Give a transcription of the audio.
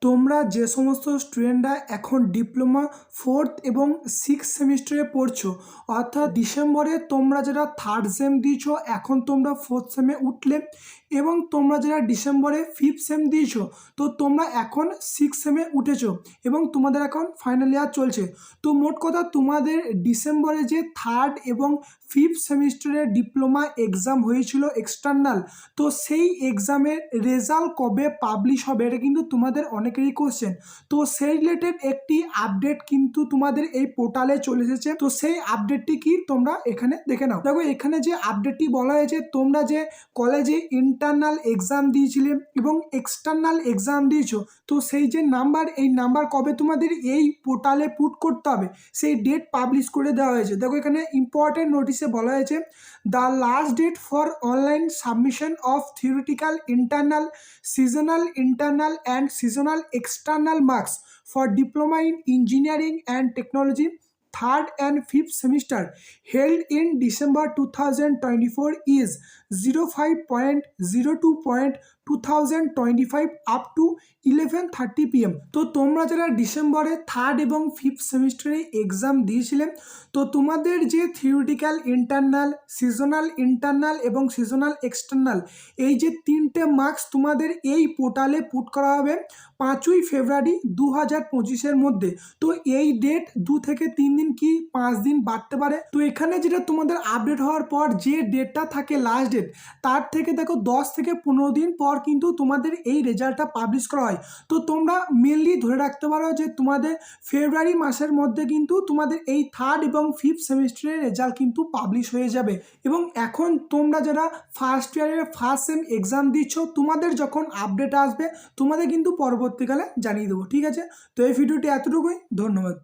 তোমরা যে সমস্ত স্টুডেন্টরা এখন ডিপ্লোমা 4th এবং 6th সেমিস্টারে পড়ছো, অর্থাৎ ডিসেম্বরে তোমরা যারা 3rd সেম দিয়েছো এখন তোমরা 4th সেমে উঠলে, এবং তোমরা যারা ডিসেম্বরে 5th সেম দিয়েছো তো তোমরা এখন 6th সেমে উঠেছো এবং তোমাদের এখন ফাইনাল ইয়ার চলছে। তো মোট কথা তোমাদের ডিসেম্বরে যে 3rd এবং 5th সেমিস্টারের ডিপ্লোমা এক্সাম হয়েছিল এক্সটার্নাল, তো সেই এক্সামের রেজাল্ট কবে পাবলিশ হবে এটা কিন্তু তোমাদের অনেকেরই কোশ্চেন। তো সেই রিলেটেড একটি আপডেট কিন্তু তোমাদের এই পোর্টালে চলে এসেছে। তো সেই আপডেটটি কি তোমরা এখানে দেখে নাও। দেখো এখানে যে আপডেটটি বলা হয়েছে, তোমরা যে কলেজে ইন্টারনাল এক্সাম দিয়েছিলে এবং এক্সটার্নাল এক্সাম দিয়েছো, তো সেই যে নাম্বার, এই নাম্বার কবে তোমাদের এই পোর্টালে পুট করতে হবে সেই ডেট পাবলিশ করে দেওয়া হয়েছে। দেখো এখানে ইম্পর্টেন্ট নোটিশে বলা হয়েছে, the last date for online submission of theoretical internal, seasonal internal and seasonal external marks for diploma in engineering and technology 3rd and 5th semester held in December 2024 is 05.02.2025 up to 11:30 PM। তো তোমরা যারা ডিসেম্বরে 3rd এবং 5th সেমিস্টারে exam দিয়েছিলেন, তো তোমাদের যে থিওরিটিক্যাল ইন্টারনাল, সিজনাল ইন্টারনাল এবং সিজনাল এক্সটার্নাল, এই যে তিনটে মার্কস তোমাদের এই পোর্টালে পুট করা হবে 5ই ফেব্রুয়ারি 2025-এর মধ্যে। তো এই ডেট 2 থেকে 3 দিন কি 5 দিন বাড়তে পারে। তো এখানে যেটা তোমাদের আপডেট হওয়ার পর যে ডেটটা থাকে লাস্ট ডেট, তার থেকে দেখো 10 থেকে 15 দিন পর কিন্তু তোমাদের এই রেজাল্টটা পাবলিশ করা হয়। তো তোমরা মেনলি ধরে রাখতে পারো যে তোমাদের ফেব্রুয়ারি মাসের মধ্যে কিন্তু তোমাদের এই 3rd এবং 5th সেমিস্টারের রেজাল্ট কিন্তু পাবলিশ হয়ে যাবে। এবং এখন তোমরা যারা ফার্স্ট ইয়ারের ফার্স্ট সেম এক্সাম দিচ্ছ, তোমাদের যখন আপডেট আসবে তোমাদের কিন্তু পরবর্তীকালে জানিয়ে দেবো, ঠিক আছে। তো এই ভিডিওটি এতটুকুই, ধন্যবাদ।